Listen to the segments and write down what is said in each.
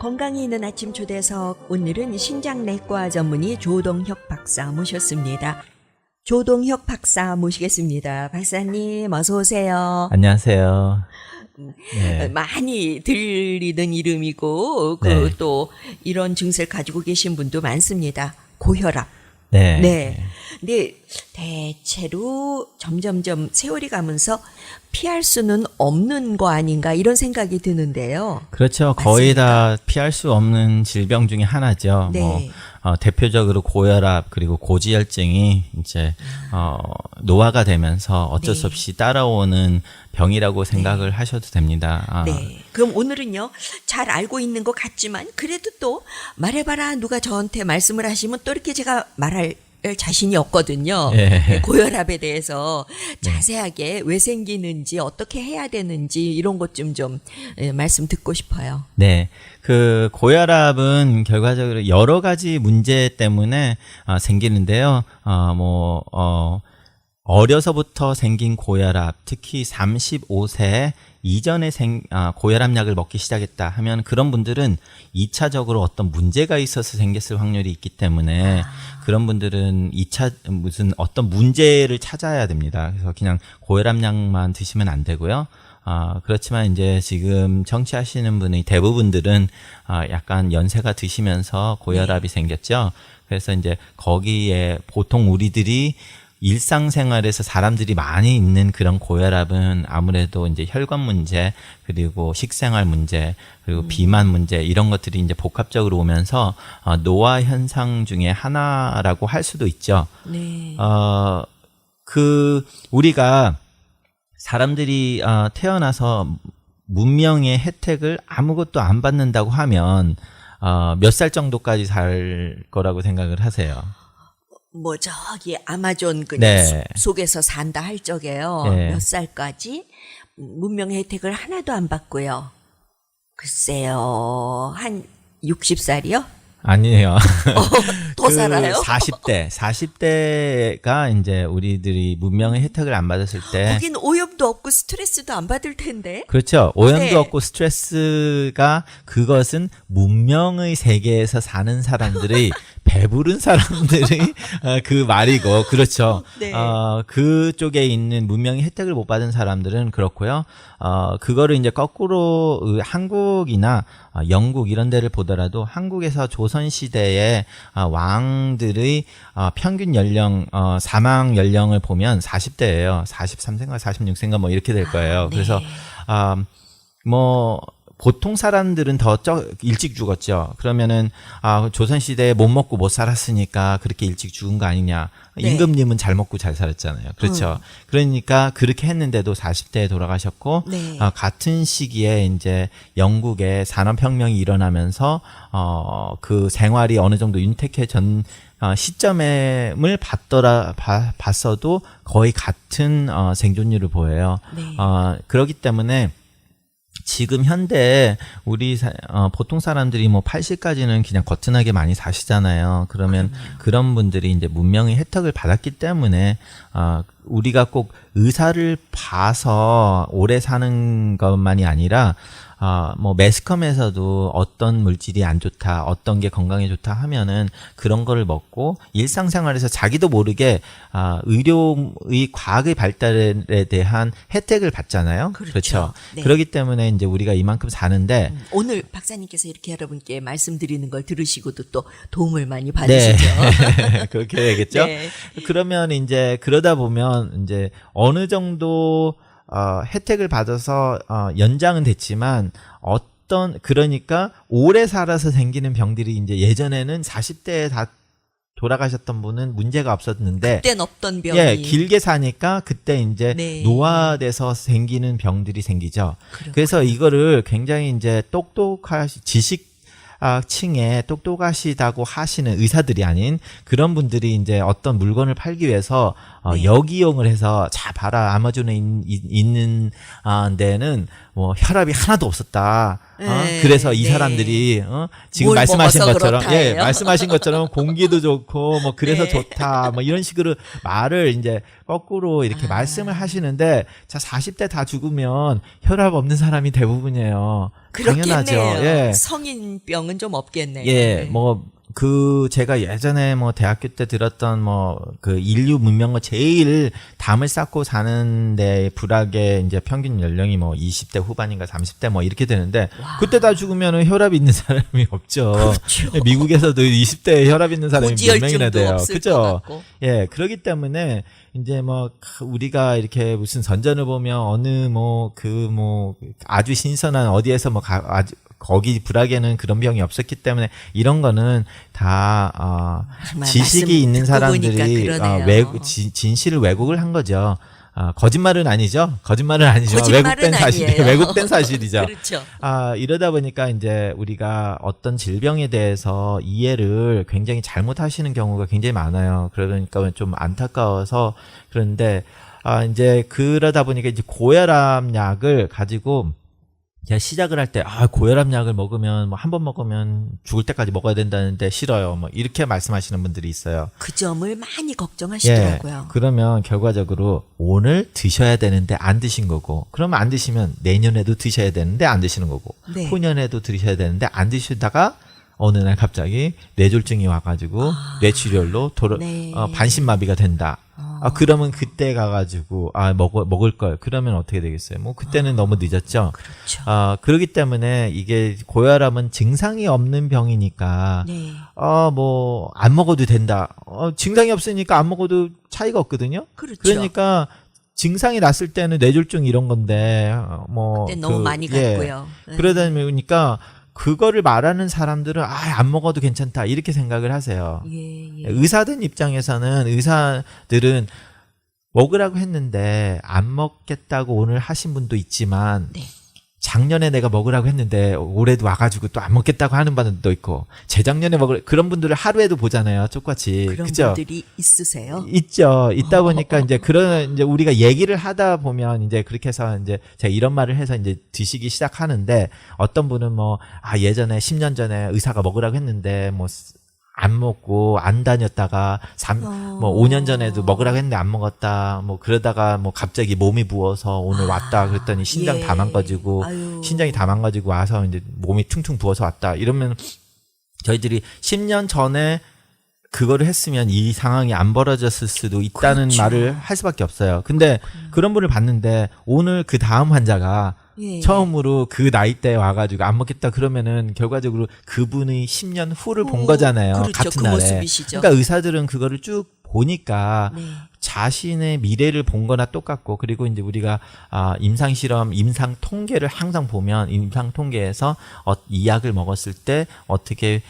건강이 있는 아침 초대석, 오늘은 신장내과 전문의 조동혁 박사 모셨습니다. 조동혁 박사 모시겠습니다. 박사님 어서 오세요. 안녕하세요. 네. 많이 들리는 이름이고 네. 또 이런 증세를 가지고 계신 분도 많습니다. 고혈압. 네. 네. 근데 대체로 점점점 세월이 가면서 피할 수는 없는 거 아닌가 이런 생각이 드는데요. 그렇죠. 거의 다 피할 수 없는 질병 중에 하나죠. 네. 대표적으로 고혈압 그리고 고지혈증이 이제 노화가 되면서 어쩔 수 네. 없이 따라오는 병이라고 생각을 하셔도 됩니다. 네. 그럼 오늘은요, 잘 알고 있는 것 같지만, 그래도 또 말해봐라, 누가 저한테 말씀을 하시면 또 이렇게 제가 말할 자신이 없거든요. 예. 고혈압에 대해서 자세하게 왜 생기는지, 어떻게 해야 되는지, 이런 것 좀 말씀 듣고 싶어요. 네. 그 고혈압은 결과적으로 여러 가지 문제 때문에 생기는데요. 어려서부터 생긴 고혈압, 특히 35세 이전에 고혈압약을 먹기 시작했다 하면 그런 분들은 2차적으로 어떤 문제가 있어서 생겼을 확률이 있기 때문에 그런 분들은 2차 무슨 어떤 문제를 찾아야 됩니다. 그래서 그냥 고혈압약만 드시면 안 되고요. 그렇지만 이제 지금 청취하시는 분의 대부분들은 약간 연세가 드시면서 고혈압이 생겼죠. 그래서 이제 거기에 보통 우리들이 일상생활에서 사람들이 많이 있는 그런 고혈압은 아무래도 이제 혈관 문제, 그리고 식생활 문제, 그리고 비만 문제, 이런 것들이 이제 복합적으로 오면서 노화 현상 중에 하나라고 할 수도 있죠. 네. 우리가 사람들이 태어나서 문명의 혜택을 아무것도 안 받는다고 하면 몇 살 정도까지 살 거라고 생각을 하세요? 저기 아마존 그냥 네. 속에서 산다 할 적에요. 네. 몇 살까지 문명 혜택을 하나도 안 받고요. 글쎄요, 한 60살이요? 아니에요. 더 살아요? 40대가 이제 우리들이 문명의 혜택을 안 받았을 때. 거긴 오염도 없고 스트레스도 안 받을 텐데. 그렇죠. 오염도 네. 없고 스트레스가, 그것은 문명의 세계에서 사는 사람들이 배부른 사람들이 그 말이고, 그렇죠. 네. 그쪽에 있는 문명의 혜택을 못 받은 사람들은 그렇고요. 그거를 이제 거꾸로 한국이나 영국 이런 데를 보더라도 한국에서 조선시대의 왕들의 평균 연령, 사망 연령을 보면 40대예요. 43세인가 46세인가 뭐 이렇게 될 거예요. 네. 그래서 보통 사람들은 더 일찍 죽었죠. 그러면은 조선시대에 못 먹고 못 살았으니까 그렇게 일찍 죽은 거 아니냐. 네. 임금님은 잘 먹고 잘 살았잖아요. 그렇죠. 그러니까 그렇게 했는데도 40대에 돌아가셨고, 네. 같은 시기에 이제 영국에 산업혁명이 일어나면서 그 생활이 어느 정도 윤택해진 시점을 봤어도 거의 같은 생존율을 보여요. 네. 그렇기 때문에 지금 현대에 우리 보통 사람들이 뭐 80까지는 그냥 거뜬하게 많이 사시잖아요. 그러면 그런 분들이 이제 문명의 혜택을 받았기 때문에 우리가 꼭 의사를 봐서 오래 사는 것만이 아니라 매스컴에서도 어떤 물질이 안 좋다, 어떤 게 건강에 좋다 하면은 그런 거를 먹고 일상생활에서 자기도 모르게 의료의 과학의 발달에 대한 혜택을 받잖아요. 그렇죠. 네. 그렇기 때문에 이제 우리가 이만큼 사는데 오늘 박사님께서 이렇게 여러분께 말씀드리는 걸 들으시고도 또 도움을 많이 받으시죠. 네. 그렇게 되겠죠. 네. 그러면 이제 그러다 보면 이제 어느 정도 혜택을 받아서 연장은 됐지만 그러니까 오래 살아서 생기는 병들이 이제 예전에는 40대에 다 돌아가셨던 분은 문제가 없었는데 그땐 없던 병이. 예, 길게 사니까 그때 이제 네. 노화돼서 생기는 병들이 생기죠. 그래서 이거를 굉장히 이제 층에 똑똑하시다고 하시는 의사들이 아닌 그런 분들이 이제 어떤 물건을 팔기 위해서 네. 역이용을 해서 자 봐라 아마존에 있는 데는 뭐 혈압이 하나도 없었다. 네, 그래서 이 네. 사람들이 지금 뭘 말씀하신 먹어서 것처럼 그렇다예요. 말씀하신 것처럼 공기도 좋고 뭐 그래서 네. 좋다. 뭐 이런 식으로 말을 이제 거꾸로 이렇게 아. 말씀을 하시는데 자 40대 다 죽으면 혈압 없는 사람이 대부분이에요. 당연하죠. 그렇겠네요. 예. 성인병은 좀 없겠네요. 예, 네. 뭐, 제가 예전에 뭐 대학교 때 들었던 뭐 그 인류 문명을 제일 담을 쌓고 사는데 불악의 이제 평균 연령이 뭐 20대 후반인가 30대 뭐 이렇게 되는데 그때 다 죽으면은 혈압이 있는 사람이 없죠. 그렇죠. 미국에서도 20대에 혈압 있는 사람이 몇 명이나 고지혈증도 돼요. 없을 것 그죠? 같고. 예, 그렇기 때문에 이제 뭐 우리가 이렇게 무슨 선전을 보면 어느 뭐 아주 신선한 어디에서 뭐 아주 거기 불악에는 그런 병이 없었기 때문에 이런 거는 다 정말 지식이 말씀 있는 듣고 사람들이 보니까 그러네요. 진실을 왜곡을 한 거죠. 거짓말은 아니죠. 거짓말은 아니죠. 거짓말은 왜곡된 사실, 아니에요. 왜곡된 사실이죠. 그렇죠. 이러다 보니까 이제 우리가 어떤 질병에 대해서 이해를 굉장히 잘못하시는 경우가 굉장히 많아요. 그러니까 좀 안타까워서 그런데 이제 그러다 보니까 이제 고혈압 약을 가지고 제가 시작을 할 때, 고혈압 약을 먹으면, 뭐, 한 번 먹으면 죽을 때까지 먹어야 된다는데 싫어요. 뭐, 이렇게 말씀하시는 분들이 있어요. 그 점을 많이 걱정하시더라고요. 예. 그러면 결과적으로 오늘 드셔야 되는데 안 드신 거고, 그러면 안 드시면 내년에도 드셔야 되는데 안 드시는 거고, 네. 후년에도 드셔야 되는데 안 드시다가 어느 날 갑자기 뇌졸중이 와가지고 뇌출혈로 네. 반신마비가 된다. 그러면 그때 가가지고 먹을 걸 그러면 어떻게 되겠어요? 뭐 그때는 너무 늦었죠. 그렇죠. 그렇기 때문에 이게 고혈압은 증상이 없는 병이니까 네. 뭐 안 먹어도 된다. 증상이 없으니까 안 먹어도 차이가 없거든요. 그렇죠. 그러니까 증상이 났을 때는 뇌졸중 이런 건데 뭐 그때 너무 많이 갔고요. 네. 그러다 보니까 그거를 말하는 사람들은 안 먹어도 괜찮다 이렇게 생각을 하세요. 예. 의사들 입장에서는 의사들은 먹으라고 했는데 안 먹겠다고 오늘 하신 분도 있지만 네. 작년에 내가 먹으라고 했는데 올해도 와가지고 또 안 먹겠다고 하는 분도 있고 재작년에 그런 분들을 하루에도 보잖아요. 똑같이. 그런 그죠? 분들이 있으세요? 있죠. 있다 보니까 이제 이제 우리가 얘기를 하다 보면 이제 그렇게 해서 이제 제가 이런 말을 해서 이제 드시기 시작하는데 어떤 분은 뭐 예전에 10년 전에 의사가 먹으라고 했는데 뭐 안 먹고 안 다녔다가 5년 전에도 먹으라고 했는데 안 먹었다. 뭐 그러다가 뭐 갑자기 몸이 부어서 오늘 왔다 그랬더니 신장 다 망가지고 아유. 신장이 다 망가지고 와서 이제 몸이 퉁퉁 부어서 왔다. 이러면 저희들이 10년 전에 그거를 했으면 이 상황이 안 벌어졌을 수도 있다는 그렇죠. 말을 할 수밖에 없어요. 근데 그런 분을 봤는데 오늘 그 다음 환자가 예. 처음으로 그 나이대에 와가지고 안 먹겠다 그러면은 결과적으로 그분이 10년 후를 본 거잖아요. 그렇죠. 같은 그 날에. 모습이시죠. 그러니까 의사들은 그거를 쭉 보니까 네. 자신의 미래를 본 거나 똑같고 그리고 이제 우리가 임상 실험, 임상 통계를 항상 보면 임상 통계에서 이 약을 먹었을 때 어떻게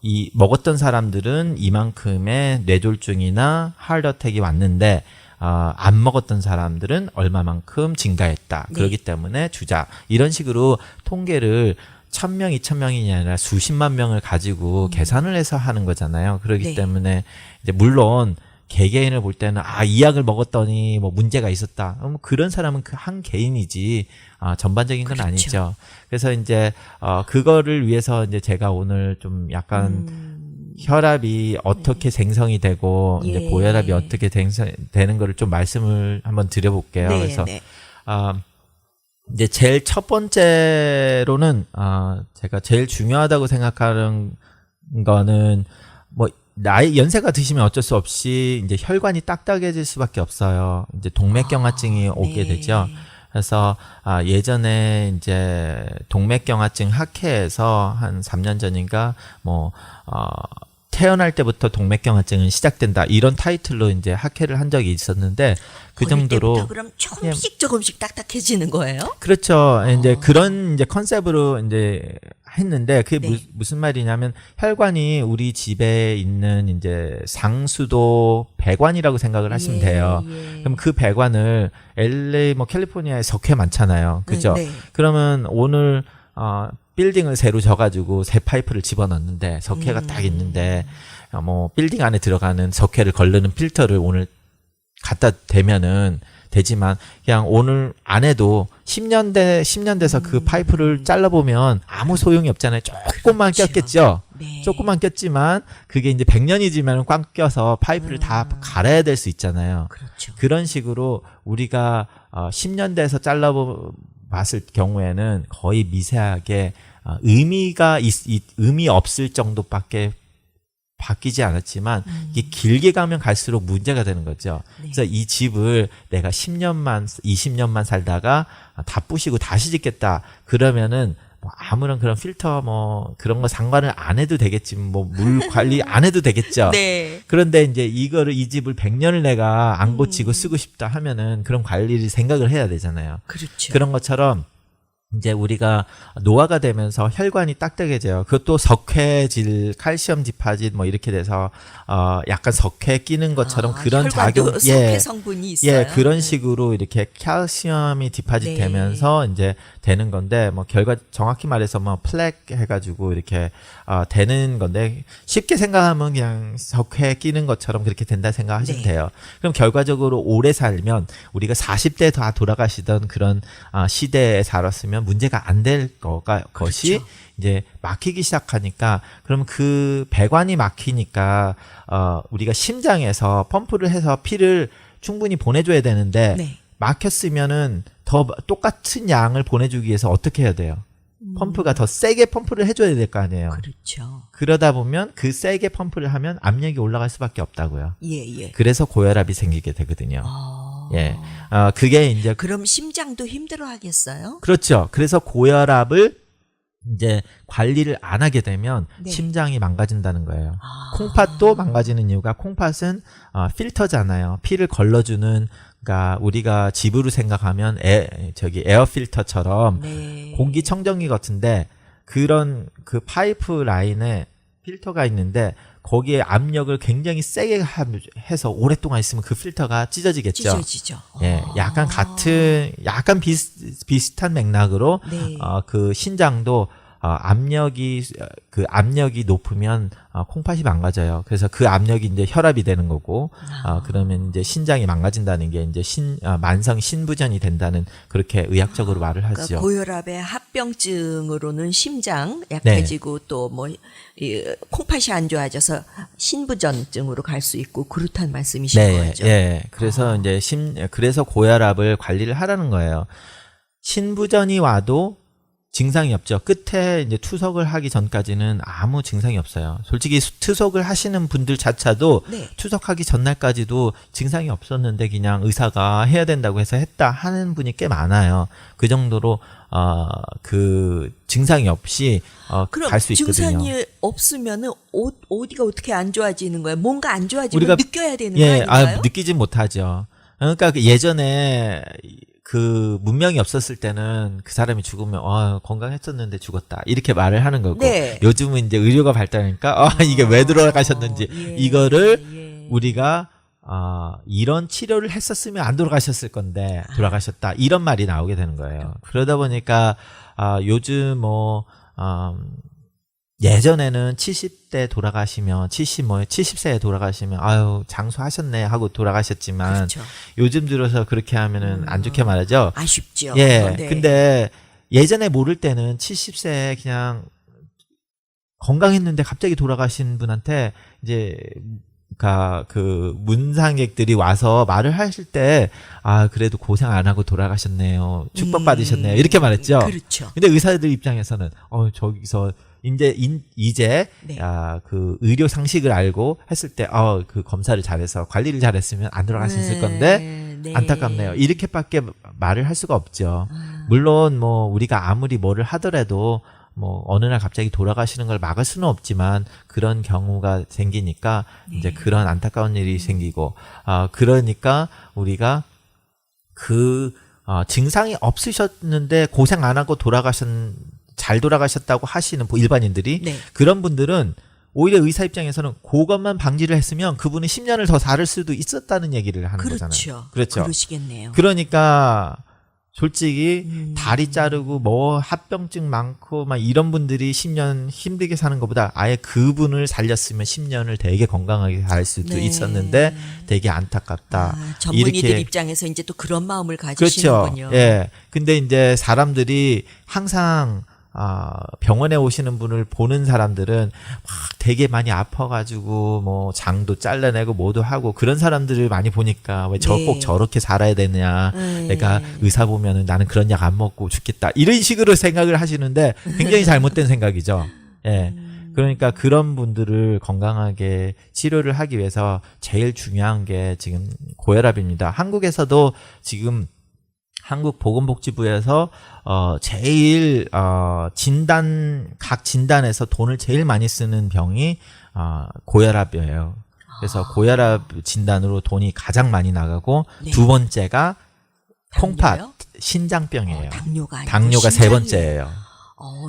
이 먹었던 사람들은 이만큼의 뇌졸중이나 하트어택이 왔는데 안 먹었던 사람들은 얼마만큼 증가했다. 네. 그렇기 때문에 주자. 이런 식으로 통계를 1000명, 2000명이 아니라 수십만 명을 가지고 계산을 해서 하는 거잖아요. 그렇기 네. 때문에 이제 물론 개개인을 볼 때는 이 약을 먹었더니 뭐 문제가 있었다. 그런 사람은 그 한 개인이지 전반적인 건 그렇죠. 아니죠. 그래서 이제 그거를 위해서 이제 제가 오늘 좀 약간 혈압이 어떻게 생성이 되고 이제 예. 고혈압이 어떻게 되는 거를 좀 말씀을 한번 드려볼게요. 네, 그래서 네. 이제 제일 첫 번째로는 제가 제일 중요하다고 생각하는 거는 뭐 나이 연세가 드시면 어쩔 수 없이 이제 혈관이 딱딱해질 수밖에 없어요. 이제 동맥경화증이 오게 네. 되죠. 그래서 예전에 이제 동맥경화증 학회에서 한 3년 전인가 태어날 때부터 동맥경화증은 시작된다 이런 타이틀로 이제 학회를 한 적이 있었는데 그 어릴 정도로 때부터 그럼 조금씩 딱딱해지는 거예요? 그렇죠. 이제 그런 이제 컨셉으로 이제 했는데 그게 네. 무슨 말이냐면 혈관이 우리 집에 있는 이제 상수도 배관이라고 생각을 하시면 돼요. 그럼 그 배관을 LA 뭐 캘리포니아에 석회 많잖아요. 그죠? 네. 그러면 오늘 빌딩을 새로 져가지고 새 파이프를 집어넣는데 석회가 딱 있는데 뭐 빌딩 안에 들어가는 석회를 걸르는 필터를 오늘 갖다 대면은 되지만 그냥 오늘 안 해도 10년 돼서 그 파이프를 잘라보면 아무 소용이 없잖아요. 조금만 그렇죠. 꼈겠죠. 네. 조금만 꼈지만 그게 이제 100년이지만 꽉 껴서 파이프를 다 갈아야 될 수 있잖아요. 그렇죠. 그런 식으로 우리가 10년 돼서 잘라봤을 경우에는 거의 미세하게 의미 없을 정도밖에 바뀌지 않았지만 이게 길게 가면 갈수록 문제가 되는 거죠. 네. 그래서 이 집을 내가 10년만 20년만 살다가 다 부시고 다시 짓겠다. 그러면은 뭐 아무런 그런 필터 뭐 그런 거 상관을 안 해도 되겠지. 뭐 물 관리 안 해도 되겠죠. 네. 그런데 이제 이 집을 100년을 내가 안 고치고 쓰고 싶다 하면은 그런 관리를 생각을 해야 되잖아요. 그렇죠. 그런 것처럼 이제 우리가 노화가 되면서 혈관이 딱딱해져요. 그것도 석회질, 칼슘 지파질 뭐 이렇게 돼서 약간 석회 끼는 것처럼 그런 작용, 석회 성분이 있어요. 예, 그런 식으로 이렇게 칼슘이 디파짓 네. 되면서 이제 되는 건데 뭐 결과 정확히 말해서 뭐 플렉 해가지고 이렇게 되는 건데 쉽게 생각하면 그냥 석회 끼는 것처럼 그렇게 된다 생각하시면 네. 돼요. 그럼 결과적으로 오래 살면 우리가 40대 다 돌아가시던 그런 시대에 살았으면 문제가 안 될 것이 그렇죠. 이제 막히기 시작하니까 그러면 그 배관이 막히니까 우리가 심장에서 펌프를 해서 피를 충분히 보내줘야 되는데 네. 막혔으면은 더 똑같은 양을 보내주기 위해서 어떻게 해야 돼요? 펌프가 더 세게 펌프를 해줘야 될 거 아니에요. 그렇죠. 그러다 보면 그 세게 펌프를 하면 압력이 올라갈 수밖에 없다고요. 예, 예. 그래서 고혈압이 생기게 되거든요. 아. 예, 그게 이제 그럼 심장도 힘들어 하겠어요? 그렇죠. 그래서 고혈압을 이제 관리를 안 하게 되면 네. 심장이 망가진다는 거예요. 아. 콩팥도 망가지는 이유가 콩팥은 필터잖아요. 피를 걸러주는 그러니까 우리가 집으로 생각하면 에어 필터처럼 네. 공기청정기 같은데 그런 그 파이프 라인에 필터가 있는데 거기에 압력을 굉장히 세게 해서 오랫동안 있으면 그 필터가 찢어지겠죠. 찢어지죠. 예, 약간 비슷한 맥락으로 네. 그 신장도 압력이 높으면 콩팥이 망가져요. 그래서 그 압력이 이제 혈압이 되는 거고 그러면 이제 신장이 망가진다는 게 이제 만성 신부전이 된다는 그렇게 의학적으로 말을 하죠. 그러니까 고혈압의 합병증으로는 심장 약해지고 또 뭐 콩팥이 안 좋아져서 신부전증으로 갈 수 있고 그렇다는 말씀이신 네, 거죠. 예. 그래서 이제 그래서 고혈압을 관리를 하라는 거예요. 신부전이 와도 증상이 없죠. 끝에 이제 투석을 하기 전까지는 아무 증상이 없어요. 솔직히 투석을 하시는 분들 자체도 네. 투석하기 전날까지도 증상이 없었는데 그냥 의사가 해야 된다고 해서 했다 하는 분이 꽤 많아요. 그 정도로 그 증상이 없이 그럼 갈 수 있거든요. 증상이 없으면은 어디가 어떻게 안 좋아지는 거예요? 뭔가 안 좋아지면 우리가 느껴야 되는 예, 거 아닌가요? 느끼진 못하죠. 그러니까 그 예전에 그 문명이 없었을 때는 그 사람이 죽으면 건강했었는데 죽었다 이렇게 말을 하는 거고 네. 요즘은 이제 의료가 발달하니까 이게 왜 돌아가셨는지 예, 이거를 예. 우리가 이런 치료를 했었으면 안 돌아가셨을 건데 돌아가셨다 이런 말이 나오게 되는 거예요. 그러다 보니까 요즘 뭐 예전에는 70대 돌아가시면 70세에 돌아가시면 아유 장수하셨네 하고 돌아가셨지만 그렇죠. 요즘 들어서 그렇게 하면은 안 좋게 말하죠. 아쉽죠. 예. 네. 근데 예전에 모를 때는 70세에 그냥 건강했는데 갑자기 돌아가신 분한테 이제 그 문상객들이 와서 말을 하실 때 그래도 고생 안 하고 돌아가셨네요. 축복 받으셨네요. 이렇게 말했죠. 그렇죠. 근데 의사들 입장에서는 저기서 이제 네. 그 의료 상식을 알고 했을 때 그 검사를 잘해서 관리를 잘했으면 안 돌아가셨을 건데 네. 안타깝네요. 이렇게밖에 말을 할 수가 없죠. 물론 뭐 우리가 아무리 뭐를 하더라도 뭐 어느 날 갑자기 돌아가시는 걸 막을 수는 없지만 그런 경우가 생기니까 이제 그런 안타까운 일이 생기고 그러니까 우리가 그 증상이 없으셨는데 고생 안 하고 잘 돌아가셨다고 하시는 일반인들이 네. 그런 분들은 오히려 의사 입장에서는 그것만 방지를 했으면 그분은 10년을 더 살을 수도 있었다는 얘기를 하는 그렇죠. 거잖아요. 그렇죠. 그러시겠네요. 그러니까 솔직히 다리 자르고 뭐 합병증 많고 막 이런 분들이 10년 힘들게 사는 것보다 아예 그분을 살렸으면 10년을 되게 건강하게 살 수도 네. 있었는데 되게 안타깝다. 전문의들 이렇게 입장에서 이제 또 그런 마음을 그렇죠. 가지시는군요. 예. 근데 이제 사람들이 항상 병원에 오시는 분을 보는 사람들은 막 되게 많이 아파가지고 뭐 장도 잘라내고 뭐도 하고 그런 사람들을 많이 보니까 왜 저 네. 꼭 저렇게 살아야 되느냐. 네. 내가 의사 보면은 나는 그런 약 안 먹고 죽겠다. 이런 식으로 생각을 하시는데 굉장히 잘못된 생각이죠. 예. 그러니까 그런 분들을 건강하게 치료를 하기 위해서 제일 중요한 게 지금 고혈압입니다. 한국에서도 지금 한국보건복지부에서 제일 각 진단에서 돈을 제일 많이 쓰는 병이 고혈압이에요. 그래서 고혈압 진단으로 돈이 가장 많이 나가고 네. 두 번째가 콩팥, 당뇨요? 신장병이에요. 당뇨가 아니고 당뇨가 세 심장이에요. 번째예요.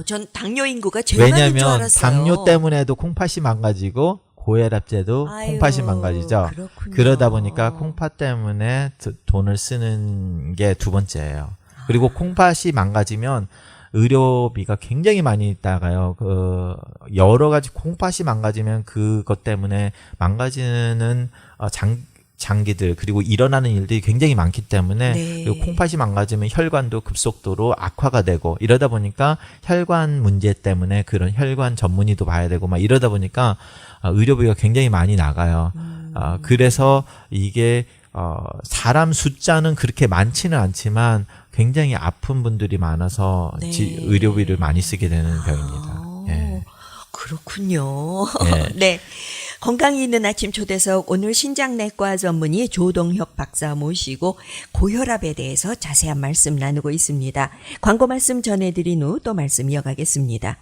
전 당뇨 인구가 제일 많은 줄 왜냐하면 알았어요. 당뇨 때문에도 콩팥이 망가지고 고혈압제도 아유, 콩팥이 망가지죠. 그렇군요. 그러다 보니까 콩팥 때문에 돈을 쓰는 게 두 번째예요. 그리고 콩팥이 망가지면 의료비가 굉장히 많이 나가요. 여러 가지 콩팥이 망가지면 그것 때문에 망가지는 장기들 그리고 일어나는 일들이 굉장히 많기 때문에 네. 그리고 콩팥이 망가지면 혈관도 급속도로 악화가 되고 이러다 보니까 혈관 문제 때문에 그런 혈관 전문의도 봐야 되고 막 이러다 보니까 의료비가 굉장히 많이 나가요. 그래서 이게 사람 숫자는 그렇게 많지는 않지만 굉장히 아픈 분들이 많아서 네. 의료비를 많이 쓰게 되는 병입니다. 예. 그렇군요. 네. 네. 건강이 있는 아침 초대석 오늘 신장내과 전문의 조동혁 박사 모시고 고혈압에 대해서 자세한 말씀 나누고 있습니다. 광고 말씀 전해드린 후 또 말씀 이어가겠습니다.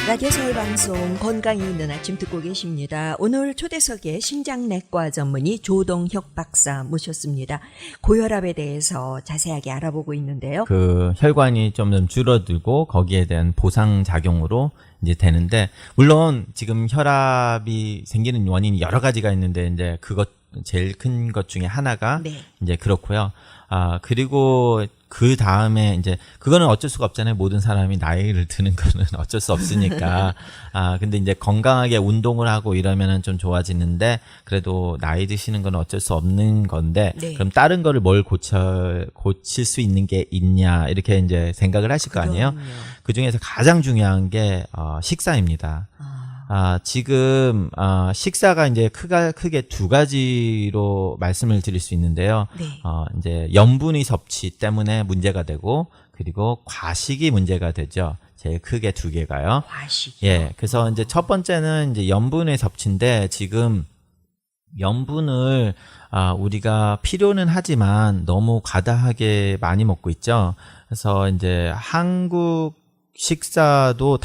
라디오 서울방송 건강이 있는 아침 듣고 계십니다. 오늘 초대석에 신장내과 전문의 조동혁 박사 모셨습니다. 고혈압에 대해서 자세하게 알아보고 있는데요. 그 혈관이 좀 줄어들고 거기에 대한 보상 작용으로 이제 되는데 물론 지금 혈압이 생기는 원인이 여러 가지가 있는데 이제 그것 제일 큰 것 중에 하나가 네. 이제 그렇고요. 그리고 그 다음에 이제 그거는 어쩔 수가 없잖아요. 모든 사람이 나이를 드는 거는 어쩔 수 없으니까. 근데 이제 건강하게 운동을 하고 이러면은 좀 좋아지는데 그래도 나이 드시는 건 어쩔 수 없는 건데 네. 그럼 다른 거를 뭘 고칠 수 있는 게 있냐 이렇게 이제 생각을 하실 거 아니에요. 그럼요. 그 중에서 가장 중요한 게 식사입니다. 지금 식사가 이제 크게 두 가지로 말씀을 드릴 수 있는데요. 네. 이제 염분의 섭취 때문에 문제가 되고 그리고 과식이 문제가 되죠. 제일 크게 두 개가요. 과식. 예. 그래서 이제 첫 번째는 이제 염분의 섭취인데 지금 염분을 우리가 필요는 하지만 너무 과다하게 많이 먹고 있죠. 그래서 이제 한국 식사도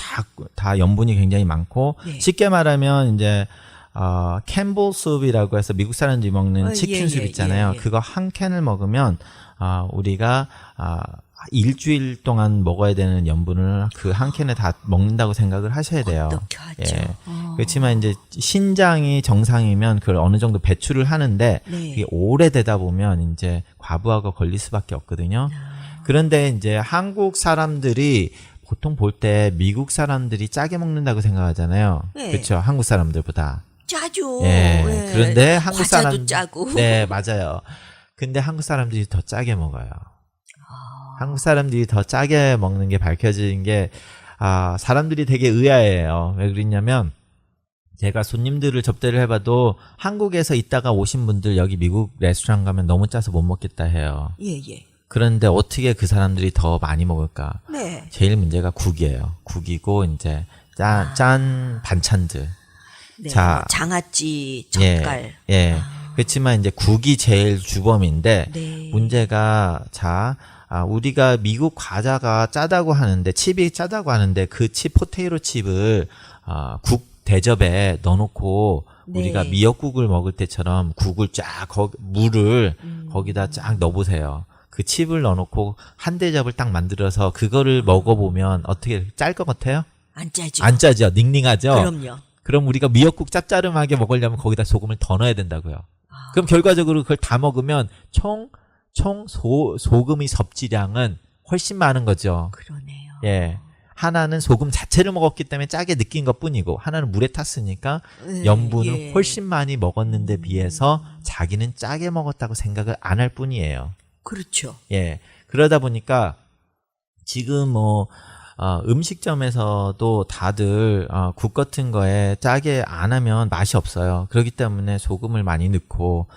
다 염분이 굉장히 많고 네. 쉽게 말하면 이제 캠볼 수프이라고 해서 미국 사람들이 먹는 치킨 예, 수프 예, 있잖아요. 예. 그거 한 캔을 먹으면 우리가 일주일 동안 먹어야 되는 염분을 그 한 캔에 다 먹는다고 생각을 하셔야 돼요. 어떻게 하죠? 예. 그렇지만 이제 신장이 정상이면 그걸 어느 정도 배출을 하는데 네. 이게 오래되다 보면 이제 과부하가 걸릴 수밖에 없거든요. 그런데 이제 한국 사람들이 보통 볼 때 미국 사람들이 짜게 먹는다고 생각하잖아요. 네. 그렇죠. 한국 사람들보다. 짜죠. 예. 예. 그런데 한국 과자도 사람 짜고. 네, 맞아요. 근데 한국 사람들이 더 짜게 먹어요. 한국 사람들이 더 짜게 먹는 게 밝혀진 게 사람들이 되게 의아해요. 왜 그러냐면 제가 손님들을 접대를 해봐도 한국에서 있다가 오신 분들 여기 미국 레스토랑 가면 너무 짜서 못 먹겠다 해요. 예, 예. 그런데 어떻게 그 사람들이 더 많이 먹을까? 네. 제일 문제가 국이에요. 국이고 이제 짠 반찬들. 네. 자, 뭐 장아찌, 젓갈. 예. 그렇지만 이제 국이 제일 주범인데 네. 문제가 우리가 미국 과자가 짜다고 하는데 칩이 짜다고 하는데 그 칩 포테이토 칩을 국 대접에 넣어놓고 네. 우리가 미역국을 먹을 때처럼 국을 쫙 물을 거기다 쫙 넣어보세요. 그 칩을 넣어놓고 한 대접을 딱 만들어서 그거를 먹어보면 어떻게 짤 것 같아요? 안 짜죠. 안 짜죠. 닝닝하죠. 그럼요. 그럼 우리가 미역국 짭짤하게 먹으려면 거기다 소금을 더 넣어야 된다고요. 그럼 결과적으로 그걸 다 먹으면 총 소금의 섭취량은 훨씬 많은 거죠. 그러네요. 예. 하나는 소금 자체를 먹었기 때문에 짜게 느낀 것 뿐이고, 하나는 물에 탔으니까 네, 염분을 예. 훨씬 많이 먹었는데 비해서 자기는 짜게 먹었다고 생각을 안 할 뿐이에요. 그렇죠. 예. 그러다 보니까 지금 음식점에서도 다들 국 같은 거에 짜게 안 하면 맛이 없어요. 그렇기 때문에 소금을 많이 넣고,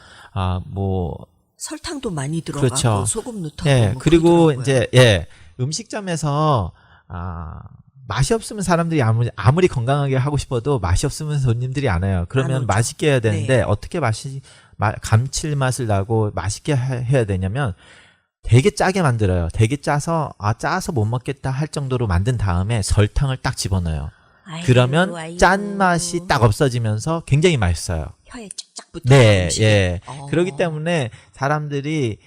설탕도 많이 들어가고 그렇죠. 소금 넣고 예. 그리고 그러더라고요. 이제 음식점에서 맛이 없으면 사람들이 아무리 건강하게 하고 싶어도 맛이 없으면 손님들이 안 와요. 안 그러면 오죠. 맛있게 해야 되는데 네. 어떻게 감칠맛을 나고 맛있게 해야 되냐면 되게 짜게 만들어요. 되게 짜서 못 먹겠다 할 정도로 만든 다음에 설탕을 딱 집어넣어요. 아이고, 그러면 아이고. 짠맛이 딱 없어지면서 굉장히 맛있어요. 혀에 쫙쫙 붙어. 네, 음식이. 예. 그렇기 때문에 사람들이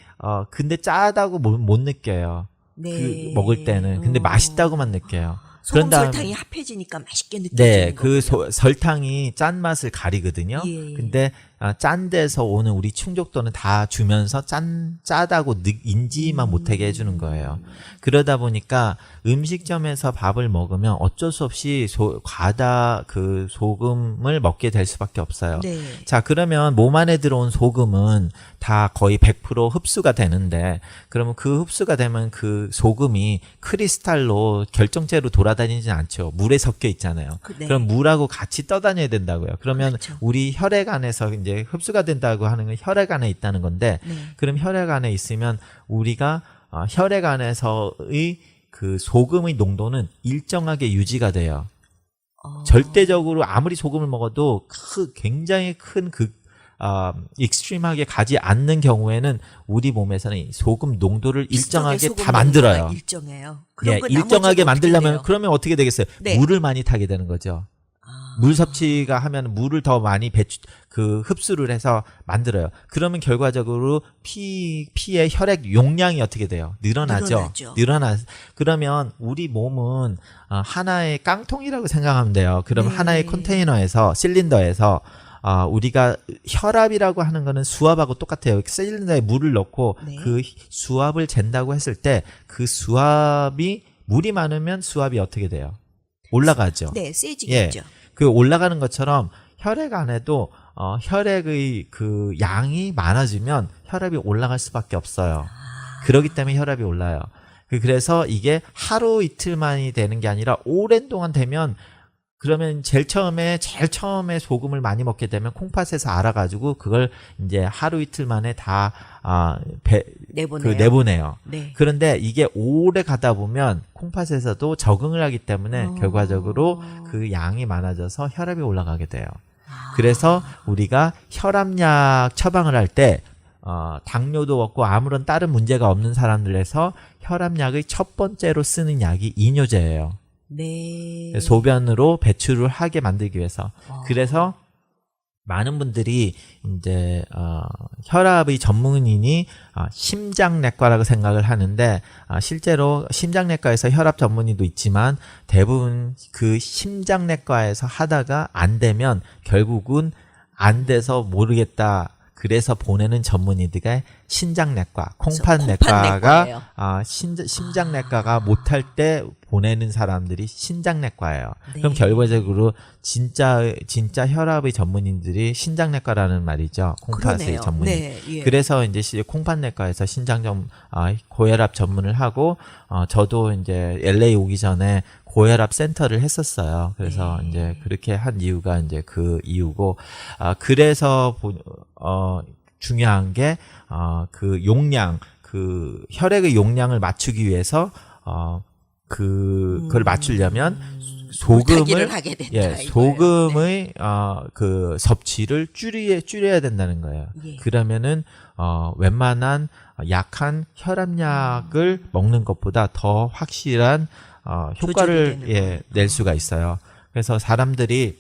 근데 짜다고 못 느껴요. 네. 먹을 때는. 근데 맛있다고만 느껴요. 소금 그런 다음에- 설탕이 합해지니까 맛있게 느껴지는 네, 그 거군요. 설탕이 짠맛을 가리거든요. 예. 근데 짠 데서 오는 우리 충족도는 다 주면서 짜다고 인지만 못하게 해주는 거예요. 그러다 보니까 음식점에서 밥을 먹으면 어쩔 수 없이 소금을 먹게 될 수밖에 없어요. 네. 자, 그러면 몸 안에 들어온 소금은 다 거의 100% 흡수가 되는데, 그러면 그 흡수가 되면 그 소금이 크리스탈로 결정체로 돌아다니진 않죠. 물에 섞여 있잖아요. 네. 그럼 물하고 같이 떠다녀야 된다고요. 그러면 그렇죠. 우리 혈액 안에서 이제 흡수가 된다고 하는 건 혈액 안에 있다는 건데, 네. 그럼 혈액 안에 있으면 우리가 혈액 안에서의 그 소금의 농도는 일정하게 유지가 돼요. 절대적으로 아무리 소금을 먹어도 굉장히 큰 익스트림하게 가지 않는 경우에는 우리 몸에서는 소금 농도를 일정하게 소금 다 만들어요. 농도가 일정해요. 그런 예, 건 일정하게 나머지는 만들려면 어떻게 돼요? 그러면 어떻게 되겠어요? 네. 물을 많이 타게 되는 거죠. 물 섭취가 하면 물을 더 많이 흡수를 해서 만들어요. 그러면 결과적으로 피의 혈액 용량이 어떻게 돼요? 늘어나죠. 그러면 우리 몸은 하나의 깡통이라고 생각하면 돼요. 그럼 네. 하나의 컨테이너에서 실린더에서 우리가 혈압이라고 하는 거는 수압하고 똑같아요. 실린더에 물을 넣고 네. 그 수압을 잰다고 했을 때 그 수압이 물이 많으면 수압이 어떻게 돼요? 올라가죠. 네, 세지겠죠. 그 올라가는 것처럼 혈액 안에도 혈액의 그 양이 많아지면 혈압이 올라갈 수밖에 없어요. 그렇기 때문에 혈압이 올라요. 그래서 이게 하루 이틀만이 되는 게 아니라 오랜 동안 되면, 그러면 제일 처음에 소금을 많이 먹게 되면 콩팥에서 알아가지고 그걸 이제 하루 이틀 만에 다 내보내요. 네. 그런데 이게 오래 가다 보면 콩팥에서도 적응을 하기 때문에 결과적으로 그 양이 많아져서 혈압이 올라가게 돼요. 그래서 우리가 혈압약 처방을 할 때 당뇨도 없고 아무런 다른 문제가 없는 사람들에서 혈압약의 첫 번째로 쓰는 약이 이뇨제예요. 네. 소변으로 배출을 하게 만들기 위해서. 그래서 많은 분들이 이제 혈압의 전문인이 심장내과라고 생각을 하는데, 실제로 심장내과에서 혈압 전문의도 있지만 대부분 그 심장내과에서 하다가 안 되면 결국은 안 돼서 모르겠다. 그래서 보내는 전문의들의 신장내과, 콩팥내과가 심장내과가 못할 때 보내는 사람들이 신장내과예요. 네. 그럼 결과적으로 진짜 혈압의 전문인들이 신장내과라는 말이죠. 콩팥의 그러네요. 전문의. 네, 예. 그래서 이제 콩팥내과에서 고혈압 전문을 하고, 저도 이제 LA 오기 전에 고혈압 센터를 했었어요. 그래서 네. 이제 그렇게 한 이유가 이제 그 이유고, 그래서 중요한 게 그 용량, 그 혈액의 용량을 맞추기 위해서 그걸 맞추려면 물타기를 하게 된다, 이거예요. 소금의 그 섭취를 줄여야 된다는 거예요. 예. 그러면은 웬만한 약한 혈압약을 먹는 것보다 더 확실한 효과를 조절이 되는 낼 수가 있어요. 그래서 사람들이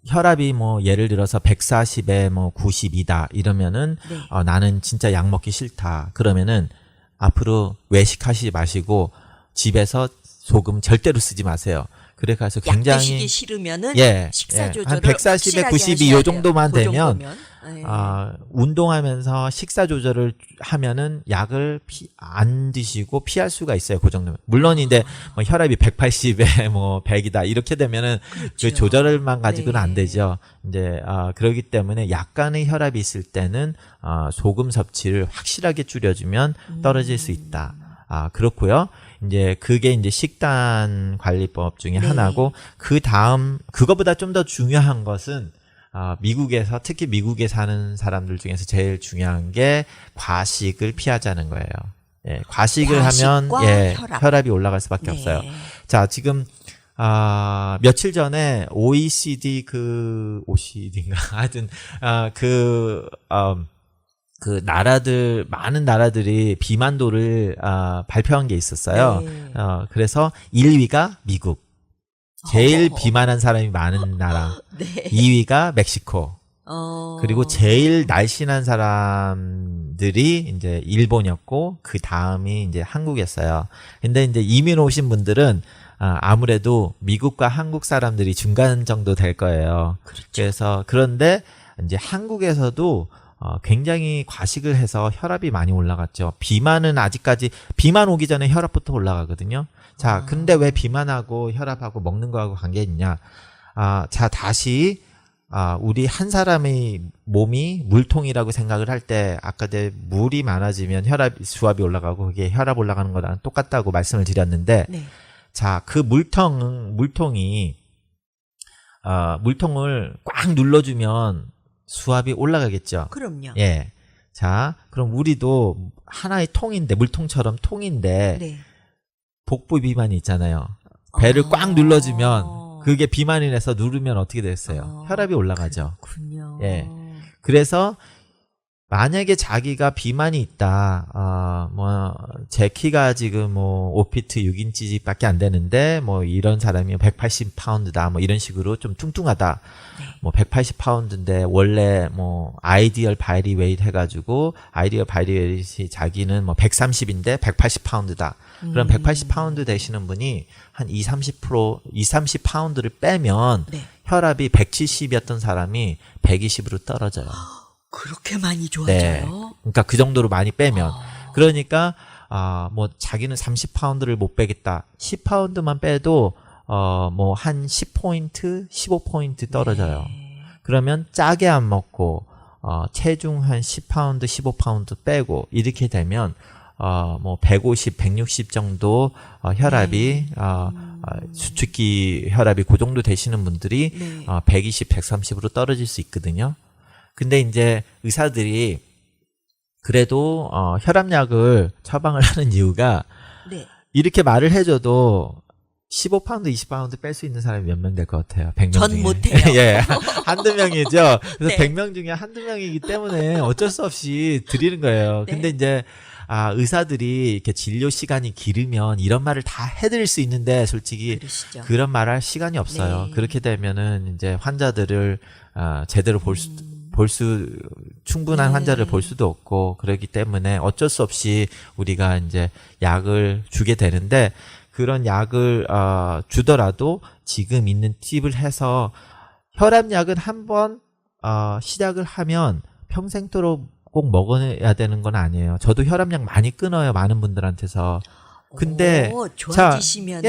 혈압이 뭐 예를 들어서 140에 뭐 90이다 이러면은 네. 나는 진짜 약 먹기 싫다. 그러면은 앞으로 외식하시지 마시고 집에서 소금 절대로 쓰지 마세요. 그래서 약 굉장히 드시기 싫으면은 예, 식사 예. 조절을 한 140에 확실하게 92 하셔야 요 정도만 돼요. 그 되면 정도면. 예. 운동하면서 식사 조절을 하면은 약을 안 드시고 피할 수가 있어요. 그 정도면. 물론 이제 뭐 혈압이 180에 뭐 100이다 이렇게 되면은 그렇죠. 그 조절만 가지고는 네. 안 되죠. 이제 그러기 때문에 약간의 혈압이 있을 때는 소금 섭취를 확실하게 줄여주면 떨어질 수 있다. 그렇고요. 이제 그게 이제 식단 관리법 중에 네. 하나고 그 다음 그거보다 좀 더 중요한 것은 미국에서 특히 미국에 사는 사람들 중에서 제일 중요한 게 과식을 피하자는 거예요. 예, 과식을 하면 과식과 혈압이 올라갈 수밖에 네. 없어요. 자, 지금 며칠 전에 OECD OECD인가 하여튼 나라들 많은 나라들이 비만도를 발표한 게 있었어요. 네. 그래서 1위가 미국. 제일 어허허. 비만한 사람이 많은 나라. 네. 2위가 멕시코. 그리고 제일 날씬한 사람들이 이제 일본이었고 그 다음이 이제 한국이었어요. 근데 이제 이민 오신 분들은 아무래도 미국과 한국 사람들이 중간 정도 될 거예요. 그렇죠. 그래서 그런데 이제 한국에서도 굉장히 과식을 해서 혈압이 많이 올라갔죠. 비만은 아직까지 비만 오기 전에 혈압부터 올라가거든요. 자, 근데 왜 비만하고 혈압하고 먹는 거하고 관계 있냐? 자, 다시 우리 한 사람의 몸이 물통이라고 생각을 할 때 아까 물이 많아지면 수압이 올라가고 그게 혈압 올라가는 거랑 똑같다고 말씀을 드렸는데 네. 자, 그 물통을 꽉 눌러주면 수압이 올라가겠죠. 그럼요. 예. 자, 그럼 우리도 하나의 통인데 물통처럼 통인데 네. 복부 비만이 있잖아요. 배를 꽉 눌러주면 그게 비만이 돼서 누르면 어떻게 됐어요? 혈압이 올라가죠. 그렇군요. 예. 그래서 만약에 자기가 비만이 있다, 제 키가 지금 5피트 6인치밖에 안 되는데, 이런 사람이 180파운드다, 이런 식으로 좀 뚱뚱하다. 180파운드인데, 원래 아이디얼 바디 웨이트 해가지고, 아이디얼 바디 웨이트이 자기는 130인데, 180파운드다. 그럼 180파운드 되시는 분이 한 30파운드를 빼면, 네. 혈압이 170이었던 사람이 120으로 떨어져요. 그렇게 많이 네. 좋아져요? 그러니까 그 정도로 많이 빼면. 그러니까, 자기는 30파운드를 못 빼겠다. 10파운드만 빼도, 한 10포인트, 15포인트 떨어져요. 네. 그러면 짜게 안 먹고, 체중 한 10파운드, 15파운드 빼고, 이렇게 되면, 150, 160 정도, 혈압이, 수축기 혈압이 그 정도 되시는 분들이, 네. 120, 130으로 떨어질 수 있거든요. 근데 이제 의사들이 그래도 혈압약을 처방을 하는 이유가 네. 이렇게 말을 해줘도 15파운드, 20파운드 뺄 수 있는 사람이 몇 명 될 것 같아요? 100명 전 중에. 못해요. 예, 한두 명이죠. 그래서 네. 100명 중에 한두 명이기 때문에 어쩔 수 없이 드리는 거예요. 네. 근데 이제 의사들이 이렇게 진료 시간이 길으면 이런 말을 다 해드릴 수 있는데 솔직히 그러시죠. 그런 말 할 시간이 없어요. 네. 그렇게 되면은 이제 환자들을 제대로 충분한 네. 환자를 볼 수도 없고 그렇기 때문에 어쩔 수 없이 우리가 이제 약을 주게 되는데 그런 약을 주더라도 지금 있는 팁을 해서 혈압약은 한번 시작을 하면 평생도록 꼭 먹어야 되는 건 아니에요. 저도 혈압약 많이 끊어요. 많은 분들한테서. 근데 좋아지시면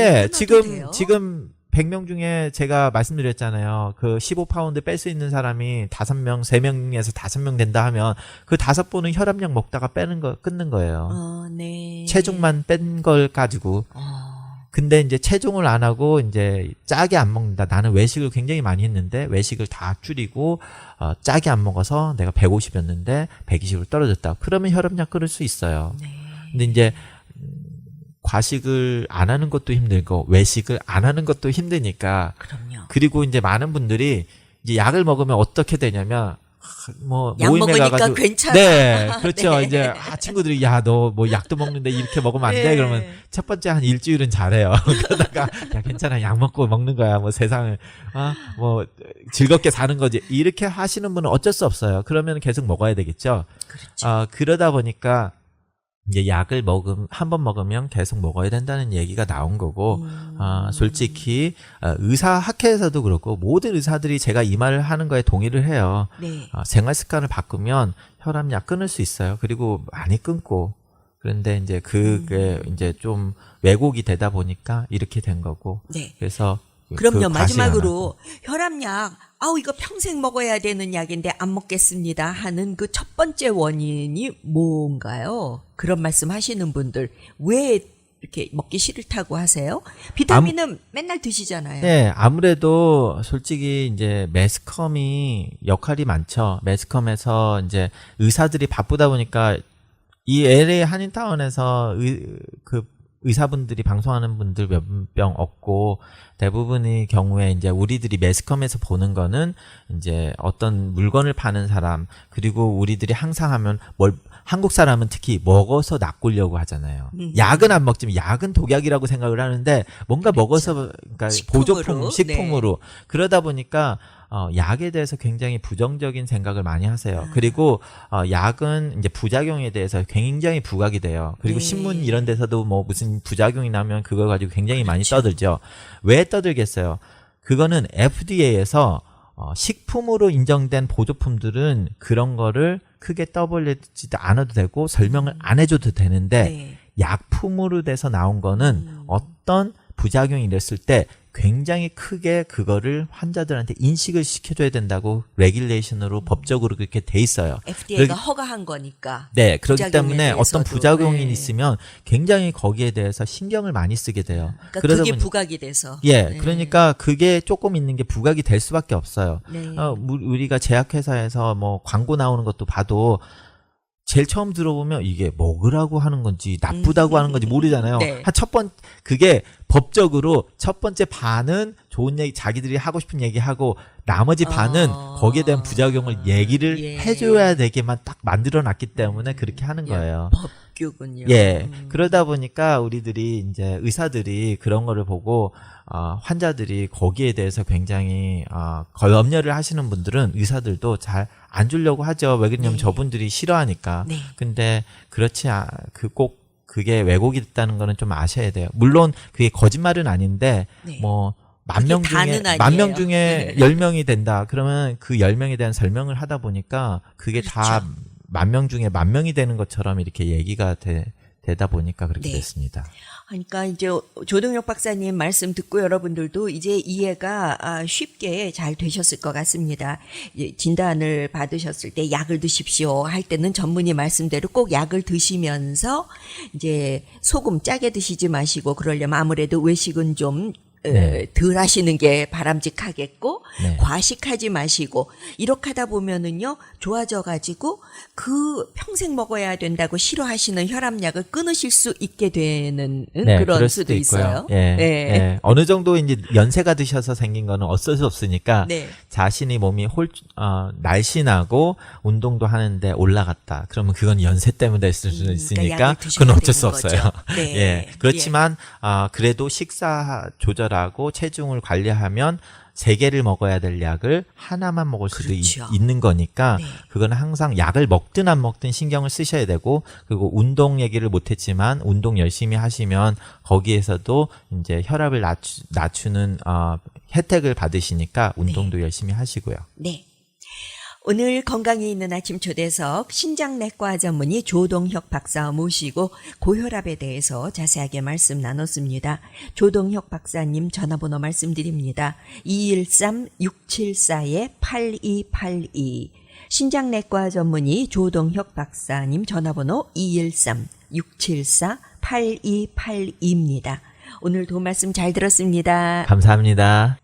지금 100명 중에 제가 말씀드렸잖아요. 그 15파운드 뺄 수 있는 사람이 5명, 3명에서 5명 된다 하면 그 5분은 혈압약 먹다가 끊는 거예요. 네. 체중만 뺀 걸 가지고. 근데 이제 체중을 안 하고 이제 짜게 안 먹는다. 나는 외식을 굉장히 많이 했는데 외식을 다 줄이고 짜게 안 먹어서 내가 150이었는데 120으로 떨어졌다. 그러면 혈압약 끊을 수 있어요. 네. 근데 이제 과식을 안 하는 것도 힘들고 외식을 안 하는 것도 힘드니까 그럼요. 그리고 이제 많은 분들이 이제 약을 먹으면 어떻게 되냐면 약 모임에 먹으니까 가가지고 괜찮아. 네, 그렇죠. 네. 이제 친구들이 야, 너 약도 먹는데 이렇게 먹으면 안 돼. 네. 그러면 첫 번째 한 일주일은 잘해요. 그러다가 야, 괜찮아. 약 먹고 먹는 거야. 세상을 즐겁게 사는 거지. 이렇게 하시는 분은 어쩔 수 없어요. 그러면 계속 먹어야 되겠죠. 그렇죠. 그러다 보니까 이제 약을 한 번 먹으면 계속 먹어야 된다는 얘기가 나온 거고, 솔직히, 의사학회에서도 그렇고, 모든 의사들이 제가 이 말을 하는 거에 동의를 해요. 네. 생활 습관을 바꾸면 혈압약 끊을 수 있어요. 그리고 많이 끊고. 그런데 이제 그게 이제 좀 왜곡이 되다 보니까 이렇게 된 거고. 네. 그래서 그럼요. 그 과시 안 마지막으로 혈압약, 이거 평생 먹어야 되는 약인데 안 먹겠습니다 하는 그 첫 번째 원인이 뭔가요? 그런 말씀 하시는 분들 왜 이렇게 먹기 싫다고 하세요? 비타민은 맨날 드시잖아요. 네, 아무래도 솔직히 이제 매스컴이 역할이 많죠. 매스컴에서 이제 의사들이 바쁘다 보니까 이 LA 한인타운에서 의사분들이 방송하는 분들 몇 명 없고 대부분의 경우에 이제 우리들이 매스컴에서 보는 거는 이제 어떤 물건을 파는 사람 그리고 우리들이 항상 하면 한국 사람은 특히 먹어서 낚으려고 하잖아요. 약은 안 먹지만 약은 독약이라고 생각을 하는데 뭔가 먹어서 그러니까 식품으로, 보조품, 식품으로 그러다 보니까 약에 대해서 굉장히 부정적인 생각을 많이 하세요. 그리고 약은 이제 부작용에 대해서 굉장히 부각이 돼요. 그리고 네. 신문 이런 데서도 뭐 무슨 부작용이 나면 그걸 가지고 굉장히 많이 떠들죠. 왜 떠들겠어요? 그거는 FDA에서 식품으로 인정된 보조품들은 그런 거를 크게 떠벌리지도 않아도 되고 설명을 안 해줘도 되는데 네. 약품으로 돼서 나온 거는 어떤 부작용이 있었을 때 굉장히 크게 그거를 환자들한테 인식을 시켜줘야 된다고 레귤레이션으로 법적으로 그렇게 돼 있어요. FDA가 허가한 거니까. 네, 그렇기 부작용에 때문에 대해서도. 어떤 부작용이 네. 있으면 굉장히 거기에 대해서 신경을 많이 쓰게 돼요. 그러니까 그러다 그게 보니- 부각이 돼서. 예, 네. 그러니까 그게 조금 있는 게 부각이 될 수밖에 없어요. 네. 우리가 제약회사에서 뭐 광고 나오는 것도 봐도 제일 처음 들어보면 이게 먹으라고 하는 건지 나쁘다고 하는 건지 모르잖아요. 네. 그게 법적으로 첫 번째 반은 좋은 얘기, 자기들이 하고 싶은 얘기하고 나머지 반은 거기에 대한 부작용을 얘기를 예. 해줘야 되게만 딱 만들어 놨기 때문에 그렇게 하는 거예요. 법규군요. 예. 그러다 보니까 우리들이 이제 의사들이 그런 거를 보고 환자들이 거기에 대해서 굉장히 염려를 하시는 분들은 의사들도 잘 안 주려고 하죠. 왜 그러냐면 네. 저분들이 싫어하니까. 네. 근데 그렇지 꼭 그게 왜곡이 됐다는 거는 좀 아셔야 돼요. 물론 그게 거짓말은 아닌데 네. 뭐 그게 다는 아니에요. 만 명 중에 네. 10명이 된다. 그러면 그 10명에 대한 설명을 하다 보니까 그게 다 그렇죠. 10,000명 중에 10,000명이 되는 것처럼 이렇게 얘기가 되다 보니까 그렇게 네. 됐습니다. 그러니까 이제 조동혁 박사님 말씀 듣고 여러분들도 이제 이해가 쉽게 잘 되셨을 것 같습니다. 이제 진단을 받으셨을 때 약을 드십시오 할 때는 전문의 말씀대로 꼭 약을 드시면서 이제 소금 짜게 드시지 마시고 그러려면 아무래도 외식은 좀 네. 덜 하시는 게 바람직하겠고 네. 과식하지 마시고 이렇게 하다 보면은요 좋아져 가지고 그 평생 먹어야 된다고 싫어하시는 혈압약을 끊으실 수 있게 되는 네, 그런 그럴 수도 수도 있어요. 있고요. 예, 네. 예. 어느 정도 이제 연세가 드셔서 생긴 거는 어쩔 수 없으니까 네. 자신이 몸이 날씬하고 운동도 하는데 올라갔다. 그러면 그건 연세 때문에 됐을 수 있으니까 약을 드셔야 그건 어쩔 수 되는 없어요. 거죠. 네. 예. 그렇지만 그래도 식사 조절하고 체중을 관리하면 3개를 먹어야 될 약을 하나만 먹을 수도 그렇죠. 있는 거니까 네. 그거는 항상 약을 먹든 안 먹든 신경을 쓰셔야 되고 그리고 운동 얘기를 못했지만 운동 열심히 하시면 거기에서도 이제 혈압을 낮추는 혜택을 받으시니까 운동도 열심히 하시고요. 네. 오늘 건강에 있는 아침 초대석 신장내과 전문의 조동혁 박사 모시고 고혈압에 대해서 자세하게 말씀 나눴습니다. 조동혁 박사님 전화번호 말씀드립니다. 213-674-8282 신장내과 전문의 조동혁 박사님 전화번호 213-674-8282입니다. 오늘 도움 말씀 잘 들었습니다. 감사합니다.